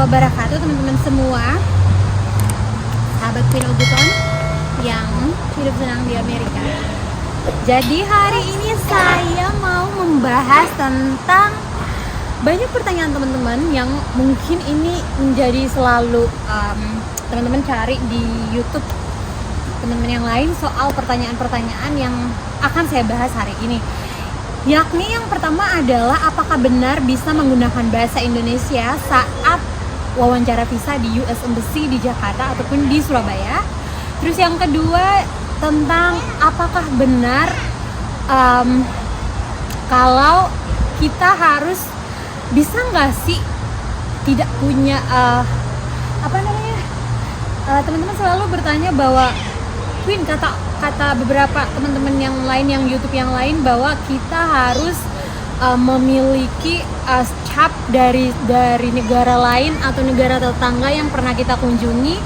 wabarakatuh teman-teman semua, sahabat Queen Oguton yang hidup senang di Amerika. Jadi hari ini saya mau membahas tentang banyak pertanyaan teman-teman yang mungkin ini menjadi selalu teman-teman cari di YouTube teman-teman yang lain soal pertanyaan-pertanyaan yang akan saya bahas hari ini. Yakni yang pertama adalah apakah benar bisa menggunakan bahasa Indonesia saat wawancara visa di US Embassy di Jakarta ataupun di Surabaya. Terus yang kedua tentang apakah benar kalau kita harus bisa nggak sih tidak punya teman-teman selalu bertanya bahwa Queen, kata beberapa teman-teman yang lain yang YouTube yang lain bahwa kita harus memiliki cap dari negara lain atau negara tetangga yang pernah kita kunjungi.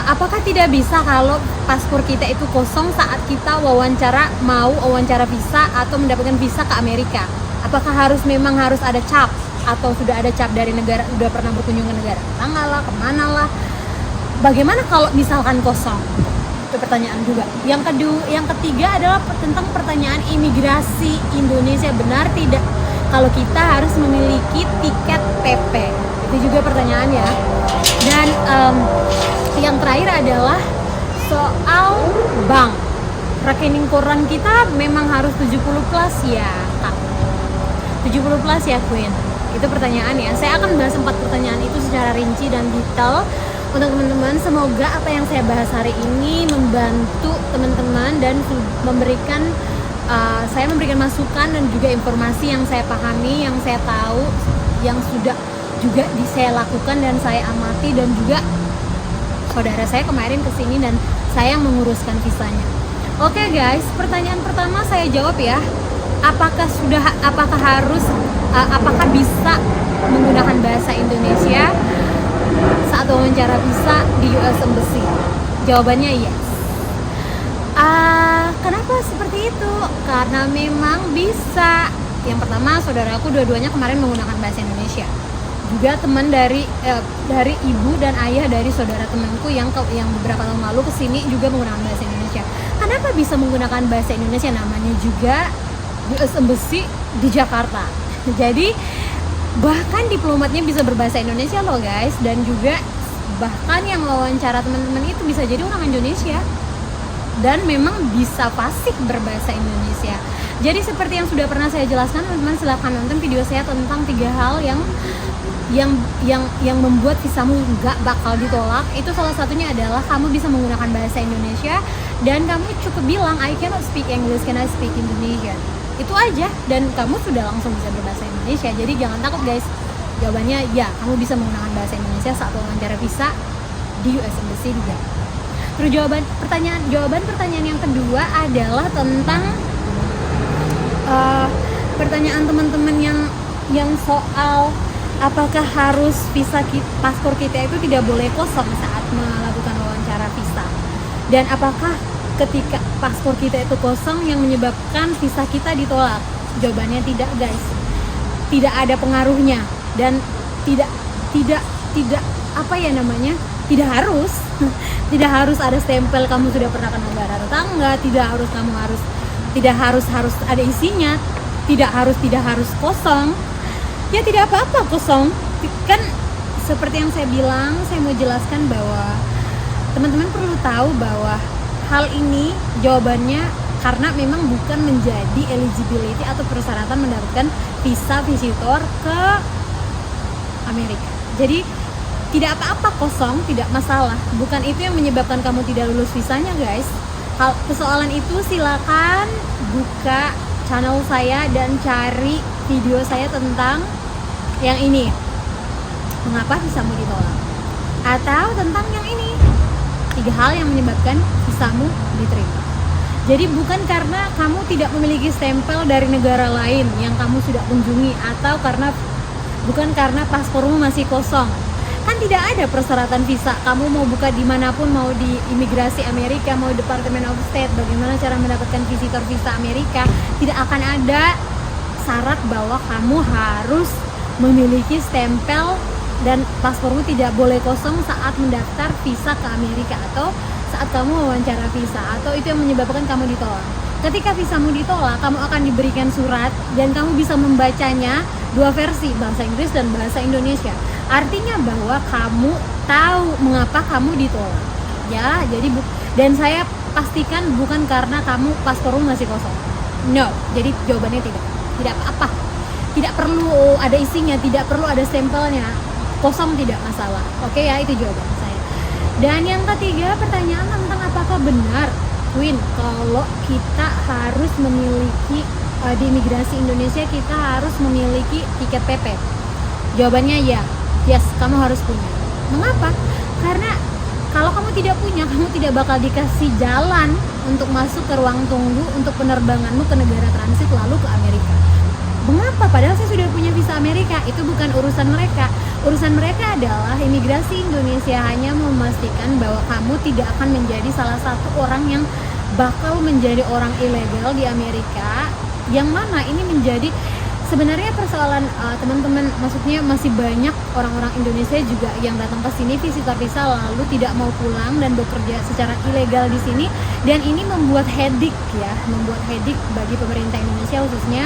Apakah tidak bisa kalau paspor kita itu kosong saat kita mau wawancara visa atau mendapatkan visa ke Amerika? Apakah memang harus ada cap atau sudah ada cap dari negara, sudah pernah berkunjung ke negara tetangga lah, kemana lah? Bagaimana kalau misalkan kosong? Itu pertanyaan juga. Yang ketiga adalah tentang pertanyaan imigrasi Indonesia, benar tidak kalau kita harus memiliki tiket PP? Itu juga pertanyaannya. Dan yang terakhir adalah soal bank. Rekening koran kita memang harus 70 plus ya, Kak. 70 plus ya, Queen. Itu pertanyaannya. Saya akan bahas 4 pertanyaan itu secara rinci dan detail untuk teman-teman. Semoga apa yang saya bahas hari ini membantu teman-teman dan memberikan masukan dan juga informasi yang saya pahami, yang saya tahu, yang sudah juga saya lakukan dan saya amati, dan juga saudara saya kemarin kesini dan saya yang menguruskan visanya. Oke guys, pertanyaan pertama saya jawab ya. Apakah bisa menggunakan bahasa Indonesia saat wawancara visa di US Embassy? Jawabannya yes. Kenapa seperti itu? Karena memang bisa. Yang pertama, saudaraku dua-duanya kemarin menggunakan bahasa Indonesia. Juga teman dari ibu dan ayah dari saudara temanku yang beberapa tahun lalu kesini juga menggunakan bahasa Indonesia. Kenapa bisa menggunakan bahasa Indonesia? Namanya juga US Embassy di Jakarta. Jadi bahkan diplomatnya bisa berbahasa Indonesia loh guys, dan juga bahkan yang wawancara teman-teman itu bisa jadi orang Indonesia dan memang bisa fasih berbahasa Indonesia. Jadi seperti yang sudah pernah saya jelaskan, teman-teman silahkan nonton video saya tentang 3 hal yang membuat visamu nggak bakal ditolak. Itu salah satunya adalah kamu bisa menggunakan bahasa Indonesia dan kamu cukup bilang I cannot speak English, can I speak Indonesian? Itu aja dan kamu sudah langsung bisa berbahasa Indonesia. Jadi jangan takut guys. Jawabannya ya, kamu bisa menggunakan bahasa Indonesia saat wawancara visa di US Embassy di Jakarta. Terus jawaban pertanyaan yang kedua adalah tentang pertanyaan teman-teman yang soal apakah harus paspor kita itu tidak boleh kosong saat melakukan wawancara visa, dan apakah ketika paspor kita itu kosong yang menyebabkan visa kita ditolak? Jawabannya tidak guys, tidak ada pengaruhnya dan tidak tidak harus ada stempel kamu sudah pernah ke negara tetangga, tidak harus ada isinya, tidak harus kosong. Ya tidak apa-apa kosong. Kan seperti yang saya bilang, saya mau jelaskan bahwa teman-teman perlu tahu bahwa hal ini jawabannya karena memang bukan menjadi eligibility atau persyaratan mendapatkan visa visitor ke Amerika. Jadi tidak apa-apa kosong, tidak masalah. Bukan itu yang menyebabkan kamu tidak lulus visanya guys. Persoalan itu silakan buka channel saya dan cari video saya tentang yang ini, mengapa visamu ditolak, atau tentang yang ini, 3 hal yang menyebabkan visamu diterima. Jadi bukan karena kamu tidak memiliki stempel dari negara lain yang kamu sudah kunjungi, atau bukan karena paspormu masih kosong. Kan tidak ada persyaratan visa. Kamu mau buka dimanapun, mau di imigrasi Amerika, mau Department of State, bagaimana cara mendapatkan visitor visa Amerika, tidak akan ada syarat bahwa kamu harus memiliki stempel dan paspormu tidak boleh kosong saat mendaftar visa ke Amerika atau saat kamu wawancara visa, atau itu yang menyebabkan kamu ditolak. Ketika visamu ditolak, kamu akan diberikan surat dan kamu bisa membacanya dua versi, bahasa Inggris dan bahasa Indonesia. Artinya bahwa kamu tahu mengapa kamu ditolak. Ya, jadi dan saya pastikan bukan karena kamu paspormu masih kosong. No, jadi jawabannya tidak. Tidak apa-apa. Tidak perlu ada isinya, tidak perlu ada sampelnya. Kosong tidak masalah. Oke ya, itu jawaban saya. Dan yang ketiga, pertanyaan tentang apakah benar, Queen, kalau kita harus memiliki di imigrasi Indonesia kita harus memiliki tiket PP. Jawabannya ya. Yes, kamu harus punya. Mengapa? Karena kalau kamu tidak punya, kamu tidak bakal dikasih jalan untuk masuk ke ruang tunggu untuk penerbanganmu ke negara transit lalu ke Amerika. Mengapa? Padahal saya sudah punya visa Amerika. Itu bukan urusan mereka. Urusan mereka adalah imigrasi Indonesia hanya memastikan bahwa kamu tidak akan menjadi salah satu orang yang bakal menjadi orang ilegal di Amerika. Yang mana ini menjadi sebenarnya persoalan teman-teman, maksudnya masih banyak orang-orang Indonesia juga yang datang ke sini visitor visa lalu tidak mau pulang dan bekerja secara ilegal di sini, dan ini membuat headache ya, membuat headache bagi pemerintah Indonesia, khususnya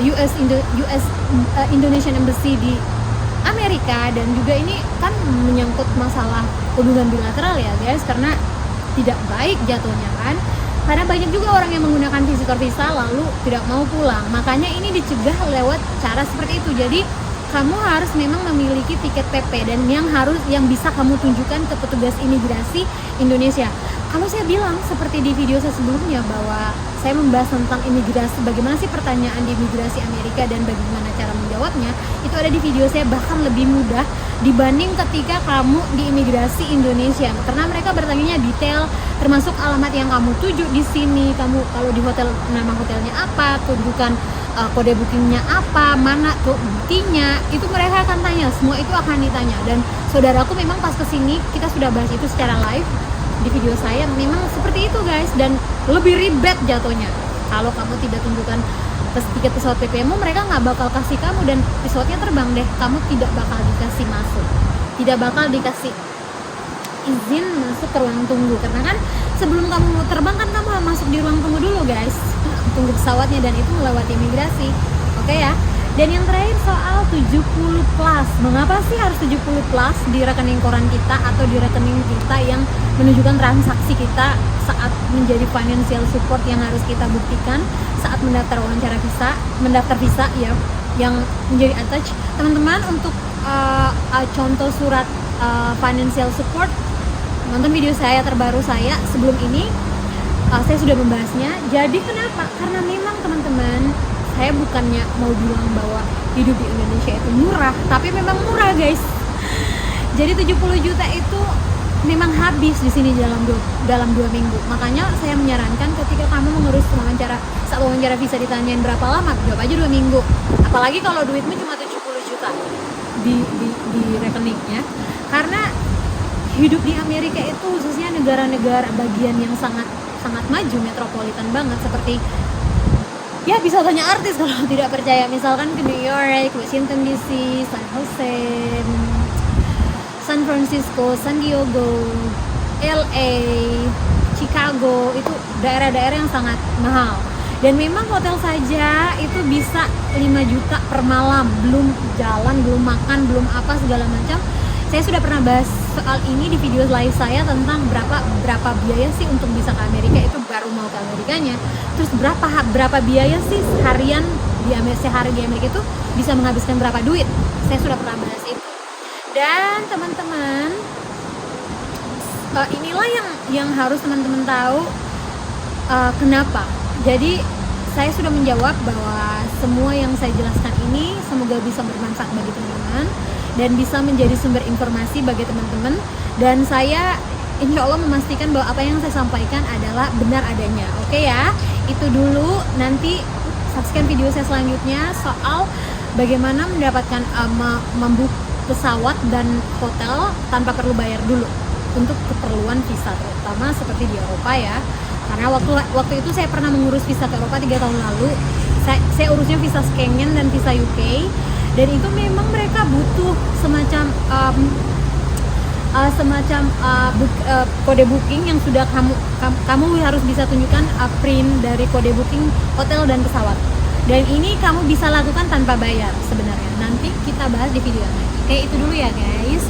US Indonesian Embassy di Amerika. Dan juga ini kan menyangkut masalah hubungan bilateral ya guys, karena tidak baik jatuhnya kan, karena banyak juga orang yang menggunakan visitor visa lalu tidak mau pulang. Makanya ini dicegah lewat cara seperti itu. Jadi kamu harus memang memiliki tiket PP dan yang bisa kamu tunjukkan ke petugas imigrasi Indonesia. Kalau saya bilang seperti di video saya sebelumnya bahwa saya membahas tentang imigrasi, bagaimana sih pertanyaan di imigrasi Amerika dan bagaimana cara menjawabnya, itu ada di video saya, bahkan lebih mudah dibanding ketika kamu di imigrasi Indonesia, karena mereka bertanya detail, termasuk alamat yang kamu tuju di sini, kamu kalau di hotel nama hotelnya apa, tunjukkan kode bookingnya apa, mana buktinya, itu mereka akan tanya, semua itu akan ditanya. Dan saudaraku memang pas kesini kita sudah bahas itu secara live di video saya, memang seperti itu guys, dan lebih ribet jatuhnya. Kalau kamu tidak tunjukkan tiket pesawat PP-mu, mereka nggak bakal kasih kamu, dan pesawatnya terbang deh, kamu tidak bakal dikasih masuk, tidak bakal dikasih izin masuk ke ruang tunggu, karena kan sebelum kamu mau terbang kan kamu harus masuk di ruang tunggu dulu guys, tunggu pesawatnya, dan itu melewati imigrasi. Oke ya. Dan yang terakhir soal 70 plus. Mengapa sih harus 70 plus di rekening koran kita atau di rekening kita yang menunjukkan transaksi kita saat menjadi financial support yang harus kita buktikan saat mendaftar visa ya, yang menjadi attach. Teman-teman, untuk contoh surat financial support, nonton video saya terbaru saya sebelum ini, saya sudah membahasnya. Jadi kenapa? Karena memang teman-teman, saya bukannya mau bilang bahwa hidup di Indonesia itu murah, tapi memang murah guys. Jadi 70 juta itu memang habis di sini dalam 2 minggu. Makanya saya menyarankan ketika kamu mengurus saat wawancara visa ditanyain berapa lama, jawab aja 2 minggu. Apalagi kalau duitmu cuma 70 juta di rekeningnya. Karena hidup di Amerika itu, khususnya negara-negara bagian yang sangat maju, metropolitan banget, seperti ya bisa tanya artis kalau tidak percaya, misalkan ke New York, Washington DC, San Jose, San Francisco, San Diego, LA, Chicago, itu daerah-daerah yang sangat mahal. Dan memang hotel saja itu bisa 5 juta per malam, belum jalan, belum makan, belum apa segala macam. Saya sudah pernah bahas soal ini di video live saya tentang berapa biaya sih untuk bisa ke Amerika, itu baru mau ke Amerikanya. Terus berapa biaya sih sehari di Amerika itu bisa menghabiskan berapa duit. Saya sudah pernah bahas itu. Dan teman-teman, inilah yang harus teman-teman tahu kenapa. Jadi saya sudah menjawab bahwa semua yang saya jelaskan ini semoga bisa bermanfaat bagi teman-teman dan bisa menjadi sumber informasi bagi teman-teman, dan saya insya Allah memastikan bahwa apa yang saya sampaikan adalah benar adanya. Oke ya, itu dulu. Nanti saksikan video saya selanjutnya soal bagaimana mendapatkan membook pesawat dan hotel tanpa perlu bayar dulu untuk keperluan visa, terutama seperti di Eropa ya. Karena waktu itu saya pernah mengurus visa ke Eropa 3 tahun lalu. Saya urusnya visa Schengen dan visa UK. dan itu memang mereka butuh semacam kode booking yang sudah kamu harus bisa tunjukkan print dari kode booking hotel dan pesawat. Dan ini kamu bisa lakukan tanpa bayar sebenarnya. Nanti kita bahas di video yang lain. Oke, itu dulu ya guys.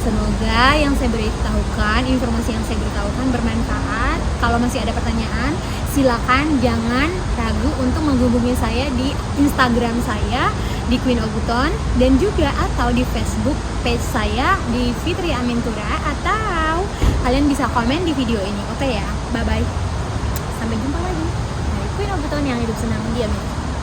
Semoga yang saya beritahukan, informasi yang saya beritahukan bermanfaat. Kalau masih ada pertanyaan, silakan jangan ragu untuk menghubungi saya di Instagram saya di Queen Obuton, dan juga atau di Facebook page saya di Fitri Amintura, atau kalian bisa komen di video ini. Oke ya, bye bye. Sampai jumpa lagi dari Queen Obuton yang hidup senang diam.